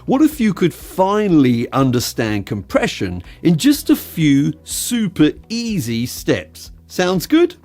What if you could finally understand compression in just a few super easy steps? Sounds good?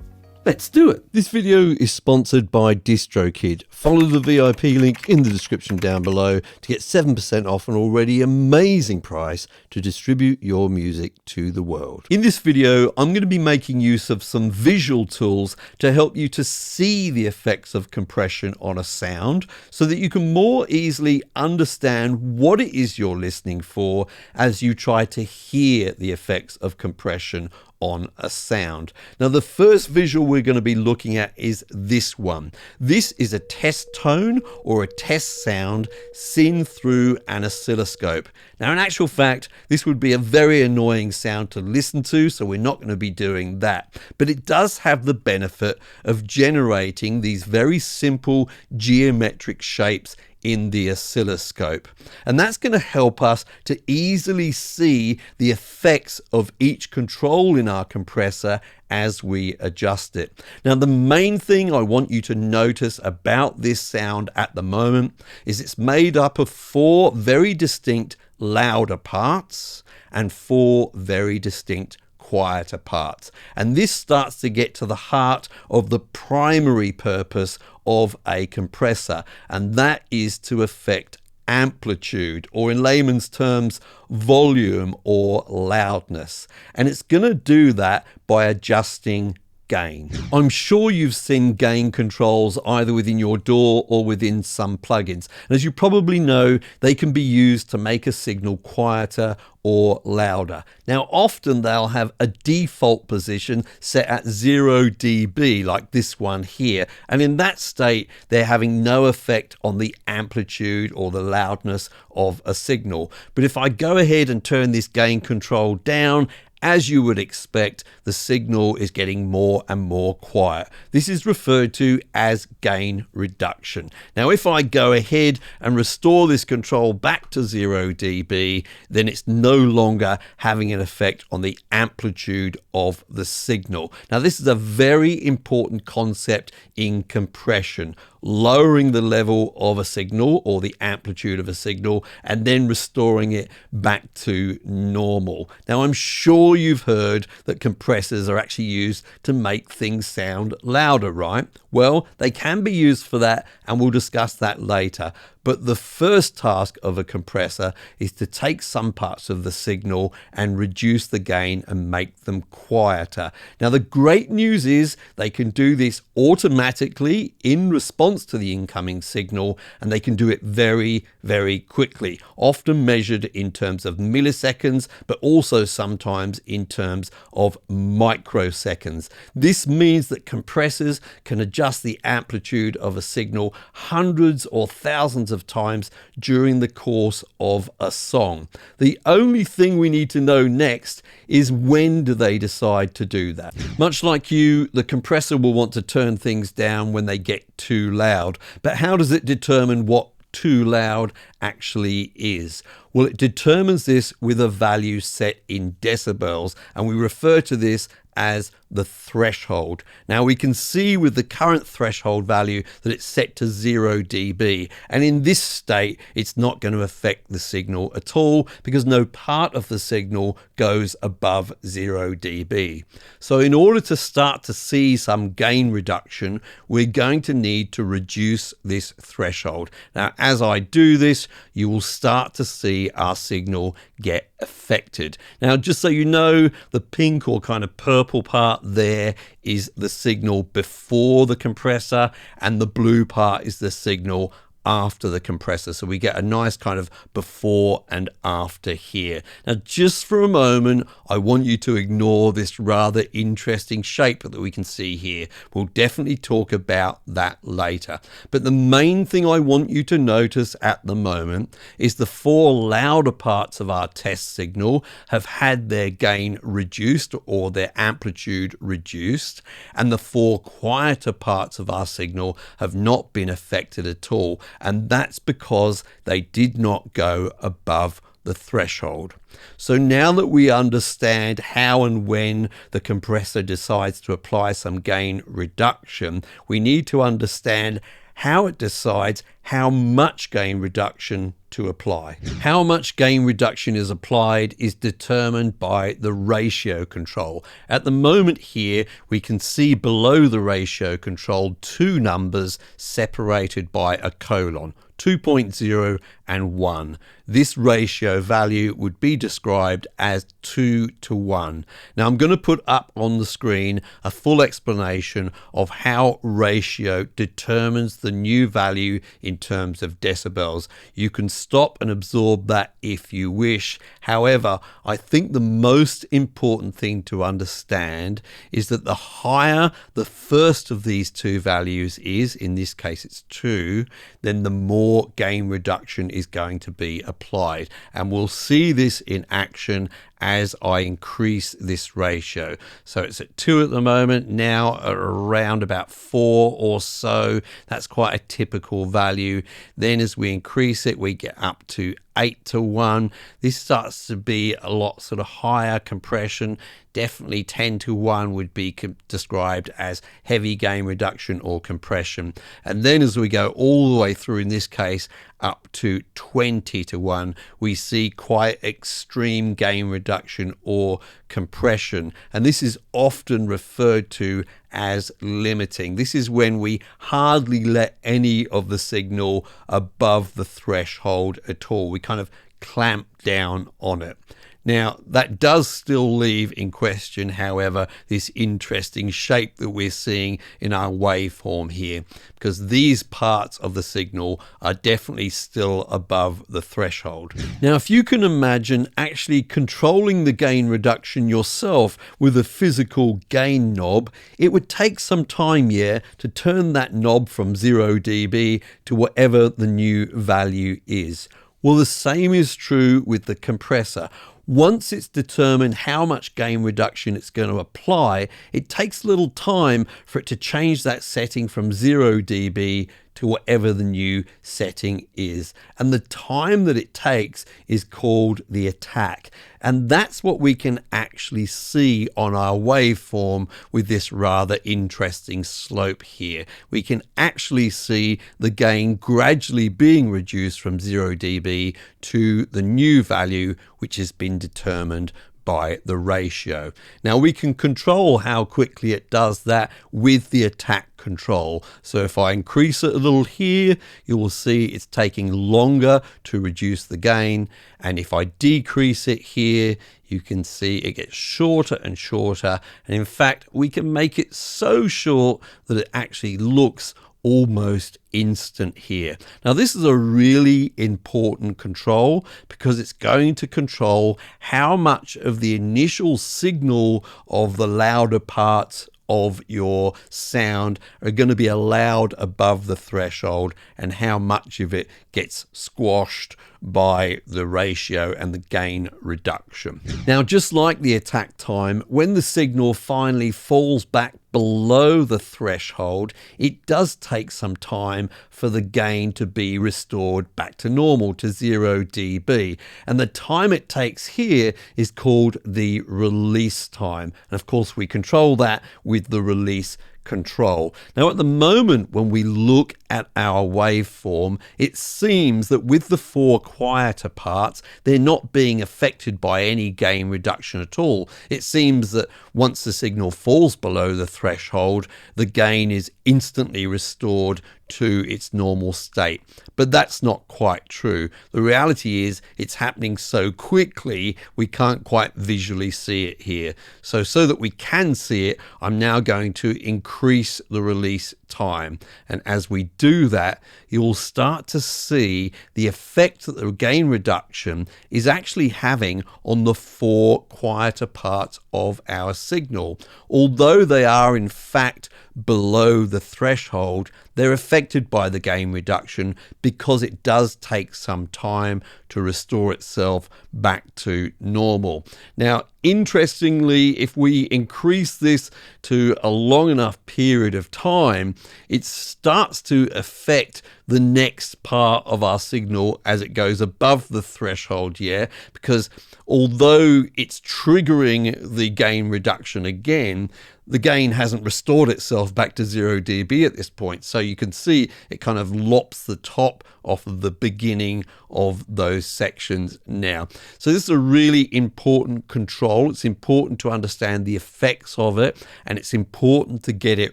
Let's do it. This video is sponsored by DistroKid. Follow the VIP link in the description down below to get 7% off an already amazing price to distribute your music to the world. In this video, I'm going to be making use of some visual tools to help you to see the effects of compression on a sound so that you can more easily understand what it is you're listening for as you try to hear the effects of compression on a sound. Now, the first visual we're going to be looking at is this one. This is a test tone or a test sound seen through an oscilloscope. Now, in actual fact, this would be a very annoying sound to listen to, so we're not going to be doing that. But it does have the benefit of generating these very simple geometric shapes in the oscilloscope. And that's going to help us to easily see the effects of each control in our compressor as we adjust it. Now, the main thing I want you to notice about this sound at the moment is it's made up of 4 very distinct louder parts and 4 very distinct quieter parts. And this starts to get to the heart of the primary purpose of a compressor, and that is to affect amplitude, or in layman's terms, volume or loudness. And it's going to do that by adjusting gain. I'm sure you've seen gain controls either within your DAW or within some plugins. And as you probably know, they can be used to make a signal quieter or louder. Now, often they'll have a default position set at 0 dB, like this one here. And in that state, they're having no effect on the amplitude or the loudness of a signal. But if I go ahead and turn this gain control down, as you would expect, the signal is getting more and more quiet. This is referred to as gain reduction. Now, if I go ahead and restore this control back to 0 dB, then it's no longer having an effect on the amplitude of the signal. Now, this is a very important concept in compression. Lowering the level of a signal or the amplitude of a signal and then restoring it back to normal. Now, I'm sure you've heard that compressors are actually used to make things sound louder, right? Well, they can be used for that, and we'll discuss that later. But the first task of a compressor is to take some parts of the signal and reduce the gain and make them quieter. Now, the great news is they can do this automatically in response to the incoming signal, and they can do it very, very quickly, often measured in terms of milliseconds, but also sometimes in terms of microseconds. This means that compressors can adjust the amplitude of a signal hundreds or thousands of times during the course of a song. The only thing we need to know next is when do they decide to do that. Much like you, the compressor will want to turn things down when they get too loud. But how does it determine what too loud actually is? Well, it determines this with a value set in decibels, and we refer to this as the threshold. Now, we can see with the current threshold value that it's set to 0 dB, and in this state it's not going to affect the signal at all because no part of the signal goes above 0 dB. So in order to start to see some gain reduction, we're going to need to reduce this threshold. Now, as I do this, you will start to see our signal get affected. Now, just so you know, the pink or kind of purple part there is the signal before the compressor, and the blue part is the signal after the compressor. So we get a nice kind of before and after here. Now, just for a moment, I want you to ignore this rather interesting shape that we can see here. We'll definitely talk about that later. But the main thing I want you to notice at the moment is the four louder parts of our test signal have had their gain reduced or their amplitude reduced, and the four quieter parts of our signal have not been affected at all. And that's because they did not go above the threshold. So now that we understand how and when the compressor decides to apply some gain reduction, we need to understand how it decides how much gain reduction to apply. How much gain reduction is applied is determined by the ratio control. At the moment here, we can see below the ratio control two numbers separated by a colon, 2.0 and 1. This ratio value would be described as 2 to 1. Now I'm going to put up on the screen a full explanation of how ratio determines the new value in terms of decibels. You can stop and absorb that if you wish. However, I think the most important thing to understand is that the higher the first of these two values is, in this case it's 2, then the more gain reduction is going to be applied. And we'll see this in action as I increase this ratio. So it's at 2 at the moment, now around about 4 or so. That's quite a typical value. Then as we increase it, we get up to 8 to 1. This starts to be a lot sort of higher compression. Definitely 10 to 1 would be described as heavy gain reduction or compression. And then as we go all the way through, in this case, up to 20 to 1, we see quite extreme gain reduction or compression. And this is often referred to as limiting. This is when we hardly let any of the signal above the threshold at all. We kind of clamp down on it. Now, that does still leave in question, however, this interesting shape that we're seeing in our waveform here, because these parts of the signal are definitely still above the threshold. Now, if you can imagine actually controlling the gain reduction yourself with a physical gain knob, it would take some time, to turn that knob from 0 dB to whatever the new value is. Well, the same is true with the compressor. Once it's determined how much gain reduction it's going to apply, it takes a little time for it to change that setting from 0 dB to whatever the new setting is. And the time that it takes is called the attack. And that's what we can actually see on our waveform with this rather interesting slope here. We can actually see the gain gradually being reduced from 0 dB to the new value, which has been determined by the ratio. Now we can control how quickly it does that with the attack control. So if I increase it a little here, you will see it's taking longer to reduce the gain. And if I decrease it here, you can see it gets shorter and shorter. And in fact, we can make it so short that it actually looks almost instant here. Now this is a really important control because it's going to control how much of the initial signal of the louder parts of your sound are going to be allowed above the threshold and how much of it gets squashed by the ratio and the gain reduction. Now, just like the attack time, when the signal finally falls back below the threshold, it does take some time for the gain to be restored back to normal, to 0 dB. And the time it takes here is called the release time. And of course, we control that with the release control. Now at the moment when we look at our waveform, it seems that with the 4 quieter parts, they're not being affected by any gain reduction at all. It seems that once the signal falls below the threshold, the gain is instantly restored to its normal state. But that's not quite true. The reality is it's happening so quickly we can't quite visually see it here. So that we can see it, I'm now going to increase the release time. And as we do that, you'll start to see the effect that the gain reduction is actually having on the 4 quieter parts of our signal. Although they are in fact below the threshold, they're affected by the gain reduction because it does take some time to restore itself back to normal. Now, interestingly, if we increase this to a long enough period of time, it starts to affect the next part of our signal as it goes above the threshold, yeah, because although it's triggering the gain reduction again, the gain hasn't restored itself back to 0 dB at this point. So you can see it kind of lops the top off of the beginning of those sections now. So this is a really important control. It's important to understand the effects of it, and it's important to get it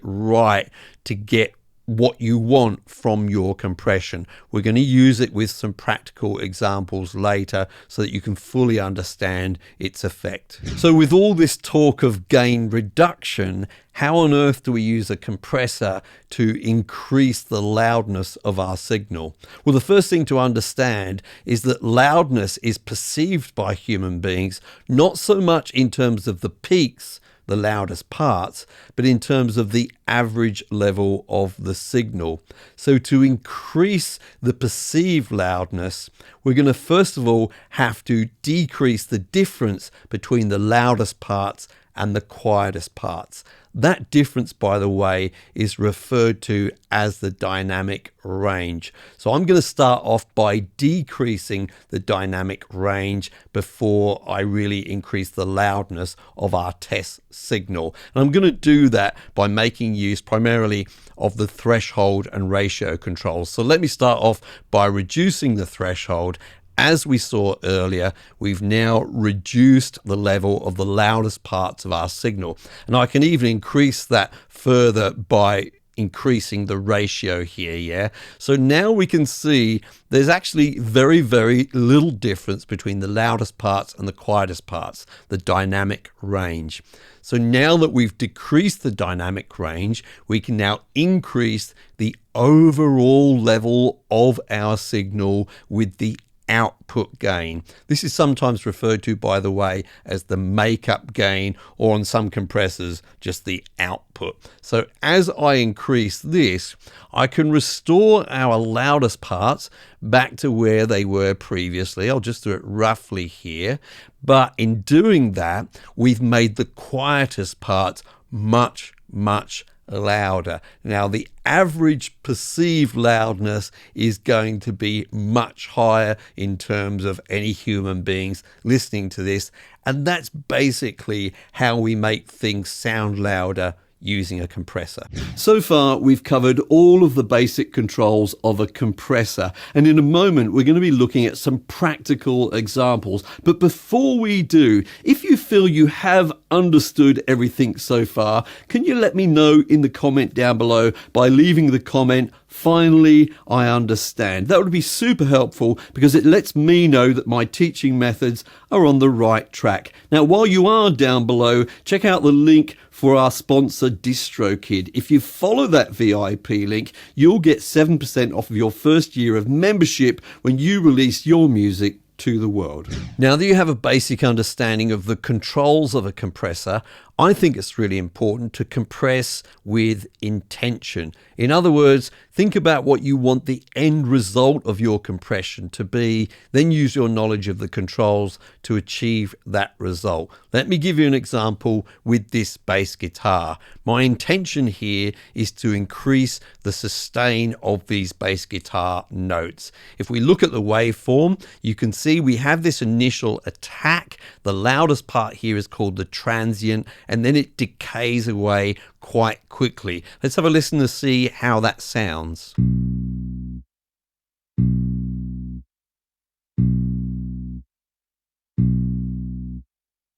right to get what you want from your compression. We're going to use it with some practical examples later so that you can fully understand its effect. So with all this talk of gain reduction, how on earth do we use a compressor to increase the loudness of our signal? Well, the first thing to understand is that loudness is perceived by human beings not so much in terms of the peaks, the loudest parts, but in terms of the average level of the signal. So to increase the perceived loudness, we're going to first of all have to decrease the difference between the loudest parts and the quietest parts. That difference, by the way, is referred to as the dynamic range. So I'm going to start off by decreasing the dynamic range before I really increase the loudness of our test signal. And I'm going to do that by making use primarily of the threshold and ratio controls. So let me start off by reducing the threshold. As we saw earlier, we've now reduced the level of the loudest parts of our signal. And I can even increase that further by increasing the ratio here, yeah? So now we can see there's actually very, very little difference between the loudest parts and the quietest parts, the dynamic range. So now that we've decreased the dynamic range, we can now increase the overall level of our signal with the output gain. This is sometimes referred to, by the way, as the makeup gain, or on some compressors, just the output. So as I increase this, I can restore our loudest parts back to where they were previously. I'll just do it roughly here. But in doing that, we've made the quietest parts much, much louder. Now, the average perceived loudness is going to be much higher in terms of any human beings listening to this, and that's basically how we make things sound louder using a compressor. So far, we've covered all of the basic controls of a compressor, and in a moment, we're going to be looking at some practical examples. But before we do, if you feel you have understood everything so far, can you let me know in the comment down below by leaving the comment, "Finally, I understand"? That would be super helpful because it lets me know that my teaching methods are on the right track. Now, while you are down below, check out the link for our sponsor DistroKid. If you follow that VIP link, you'll get 7% off of your first year of membership when you release your music to the world. Now that you have a basic understanding of the controls of a compressor, I think it's really important to compress with intention. In other words, think about what you want the end result of your compression to be, then use your knowledge of the controls to achieve that result. Let me give you an example with this bass guitar. My intention here is to increase the sustain of these bass guitar notes. If we look at the waveform, you can see we have this initial attack. The loudest part here is called the transient, and then it decays away quite quickly. Let's have a listen to see how that sounds.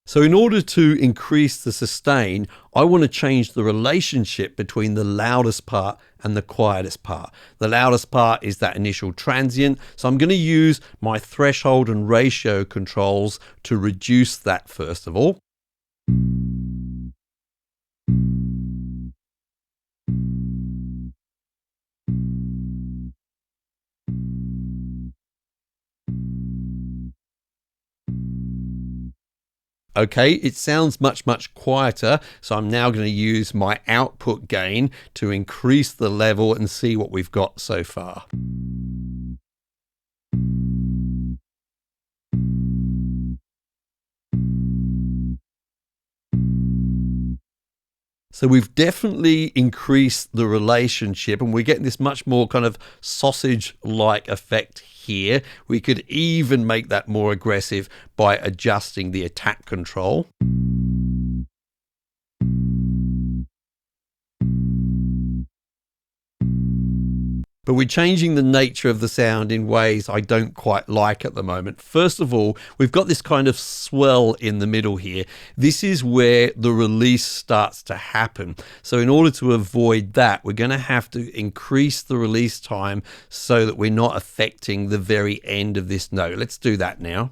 So in order to increase the sustain, I want to change the relationship between the loudest part and the quietest part. The loudest part is that initial transient, so I'm going to use my threshold and ratio controls to reduce that first of all. Okay, it sounds much, much quieter, so I'm now going to use my output gain to increase the level and see what we've got so far. So we've definitely increased the relationship, and we're getting this much more kind of sausage-like effect here. We could even make that more aggressive by adjusting the attack control. But we're changing the nature of the sound in ways I don't quite like at the moment. First of all, we've got this kind of swell in the middle here. This is where the release starts to happen. So in order to avoid that, we're going to have to increase the release time so that we're not affecting the very end of this note. Let's do that now.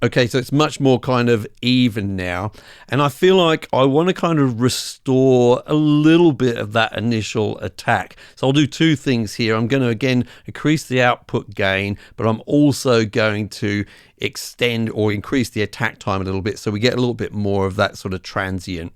Okay, so it's much more kind of even now. And I feel like I want to kind of restore a little bit of that initial attack. So I'll do two things here. I'm going to, again, increase the output gain, but I'm also going to extend or increase the attack time a little bit so we get a little bit more of that sort of transient.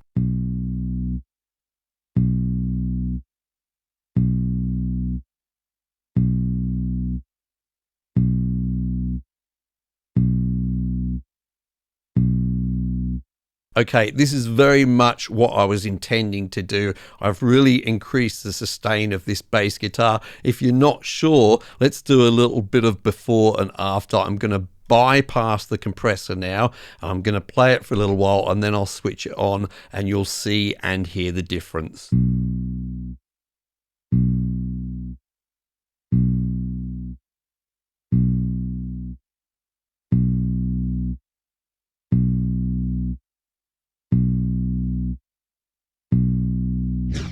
Okay, this is very much what I was intending to do. I've really increased the sustain of this bass guitar. If you're not sure, let's do a little bit of before and after. I'm going to bypass the compressor now. I'm going to play it for a little while and then I'll switch it on and you'll see and hear the difference.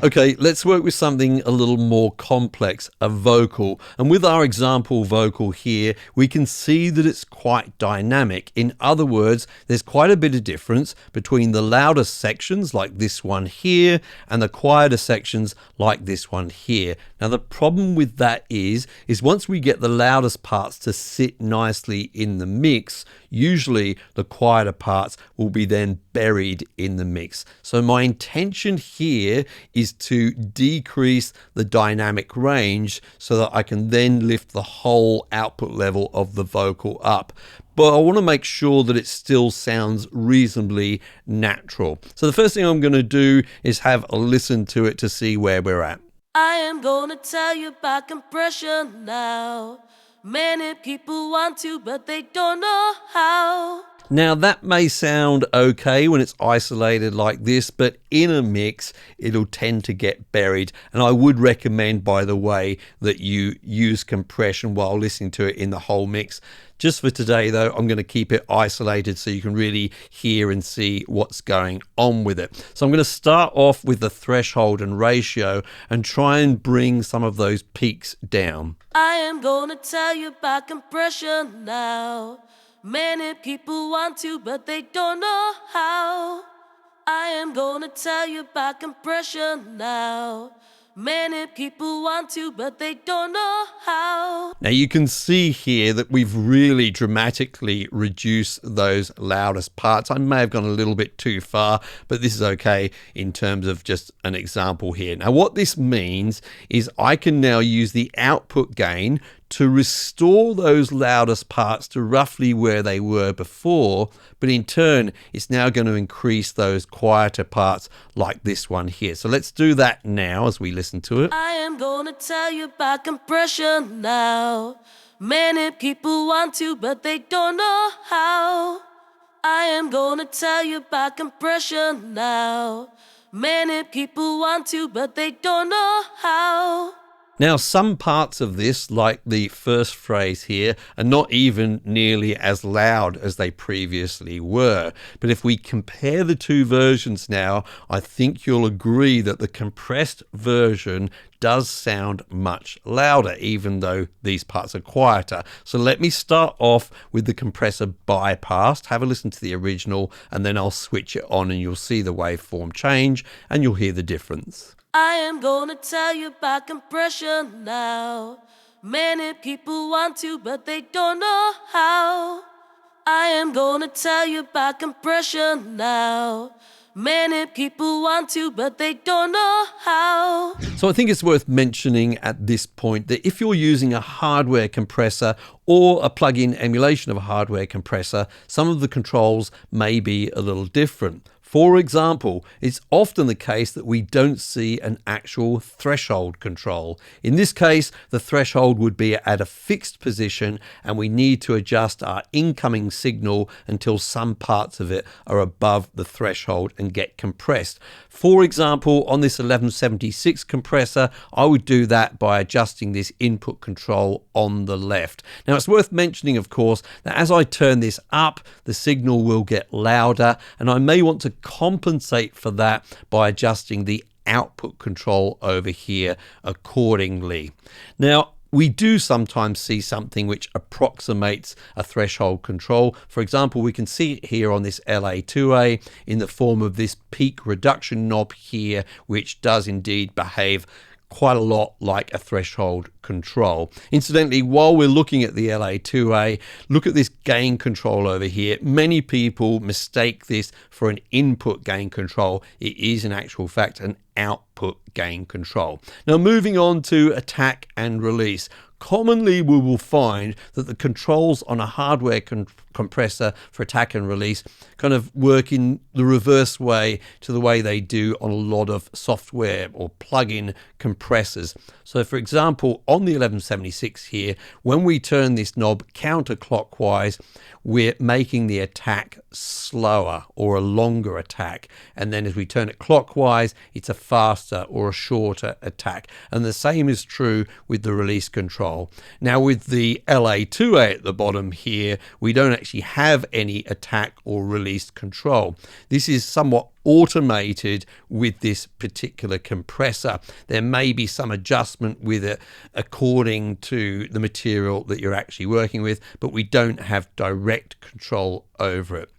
Okay, let's work with something a little more complex, a vocal. And with our example vocal here, we can see that it's quite dynamic. In other words, there's quite a bit of difference between the louder sections like this one here and the quieter sections like this one here. Now, the problem with that is once we get the loudest parts to sit nicely in the mix, usually the quieter parts will be then buried in the mix. So my intention here is to decrease the dynamic range so that I can then lift the whole output level of the vocal up. But I want to make sure that it still sounds reasonably natural. So the first thing I'm going to do is have a listen to it to see where we're at. I am gonna tell you about compression now. Many people want to, but they don't know how. Now that may sound okay when it's isolated like this, but in a mix, it'll tend to get buried. And I would recommend, by the way, that you use compression while listening to it in the whole mix. Just for today, though, I'm going to keep it isolated so you can really hear and see what's going on with it. So I'm going to start off with the threshold and ratio and try and bring some of those peaks down. I am gonna tell you about compression now. Many people want to, but they don't know how. I am gonna tell you about compression now. Many people want to, but they don't know how. Now you can see here that we've really dramatically reduced those loudest parts. I may have gone a little bit too far, but this is okay in terms of just an example here. Now what this means is I can now use the output gain to restore those loudest parts to roughly where they were before, but in turn, it's now going to increase those quieter parts like this one here. So let's do that now as we listen to it. I am gonna tell you about compression now. Many people want to, but they don't know how. I am gonna tell you about compression now. Many people want to, but they don't know how. Now, some parts of this, like the first phrase here, are not even nearly as loud as they previously were. But if we compare the two versions now, I think you'll agree that the compressed version does sound much louder, even though these parts are quieter. So let me start off with the compressor bypassed. Have a listen to the original, and then I'll switch it on and you'll see the waveform change and you'll hear the difference. I am gonna tell you about compression now. Many people want to, but they don't know how. I am gonna tell you about compression now. Many people want to, but they don't know how. So I think it's worth mentioning at this point that if you're using a hardware compressor or a plug-in emulation of a hardware compressor, some of the controls may be a little different. For example, it's often the case that we don't see an actual threshold control. In this case, the threshold would be at a fixed position and we need to adjust our incoming signal until some parts of it are above the threshold and get compressed. For example, on this 1176 compressor, I would do that by adjusting this input control on the left. Now, it's worth mentioning, of course, that as I turn this up, the signal will get louder, and I may want to compensate for that by adjusting the output control over here accordingly. Now, we do sometimes see something which approximates a threshold control. For example, we can see it here on this LA2A in the form of this peak reduction knob here, which does indeed behave quite a lot like a threshold control. Incidentally, while we're looking at the LA2A, look at this gain control over here. Many people mistake this for an input gain control. It is in actual fact an output gain control. Now, moving on to attack and release. Commonly, we will find that the controls on a hardware compressor for attack and release kind of work in the reverse way to the way they do on a lot of software or plug-in compressors. So, for example, on the 1176 here, when we turn this knob counterclockwise, we're making the attack slower or a longer attack. And then as we turn it clockwise, it's a faster or a shorter attack. And the same is true with the release control. Now, with the LA2A at the bottom here, we don't actually have any attack or release control. This is somewhat automated with this particular compressor. There may be some adjustment with it according to the material that you're actually working with, but we don't have direct control over it.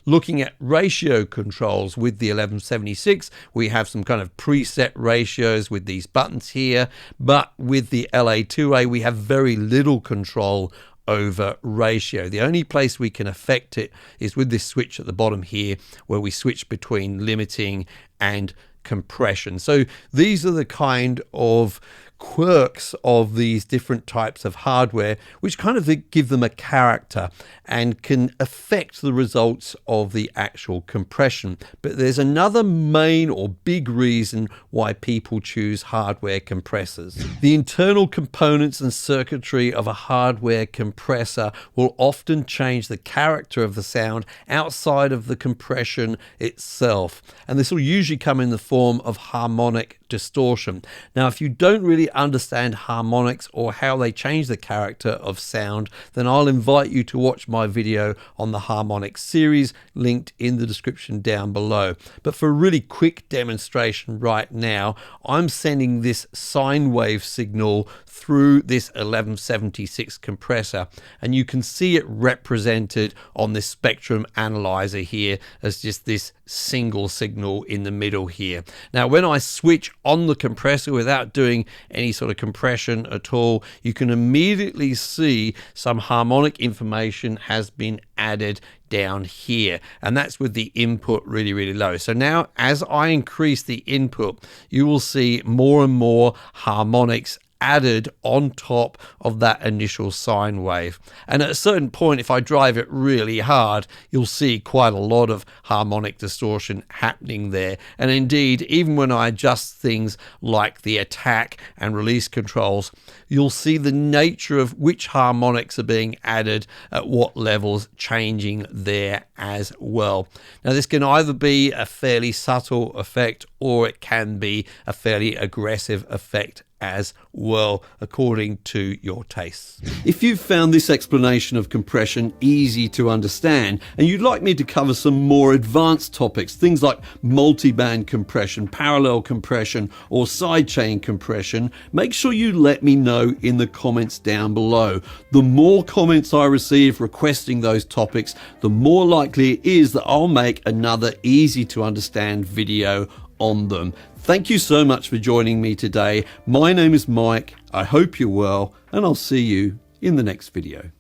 Looking at ratio controls with the 1176, we have some kind of preset ratios with these buttons here, but with the LA2A, we have very little control over ratio. The only place we can affect it is with this switch at the bottom here, where we switch between limiting and compression. So these are the kind of quirks of these different types of hardware, which kind of give them a character and can affect the results of the actual compression. But there's another main or big reason why people choose hardware compressors. The internal components and circuitry of a hardware compressor will often change the character of the sound outside of the compression itself. And this will usually come in the form of harmonic distortion. Now, if you don't really understand harmonics or how they change the character of sound, then I'll invite you to watch my video on the harmonics series linked in the description down below. But for a really quick demonstration right now, I'm sending this sine wave signal through this 1176 compressor, and you can see it represented on this spectrum analyzer here as just this single signal in the middle here. Now, when I switch on the compressor without doing any sort of compression at all, you can immediately see some harmonic information has been added down here, and that's with the input really low. So now as I increase the input, you will see more and more harmonics added on top of that initial sine wave. And at a certain point, if I drive it really hard, you'll see quite a lot of harmonic distortion happening there. And indeed, even when I adjust things like the attack and release controls, you'll see the nature of which harmonics are being added at what levels changing there as well. Now, this can either be a fairly subtle effect or it can be a fairly aggressive effect as well, according to your tastes. If you've found this explanation of compression easy to understand and you'd like me to cover some more advanced topics, things like multiband compression, parallel compression, or sidechain compression, make sure you let me know in the comments down below. The more comments I receive requesting those topics, the more likely it is that I'll make another easy to understand video on them. Thank you so much for joining me today. My name is Mike. I hope you're well, and I'll see you in the next video.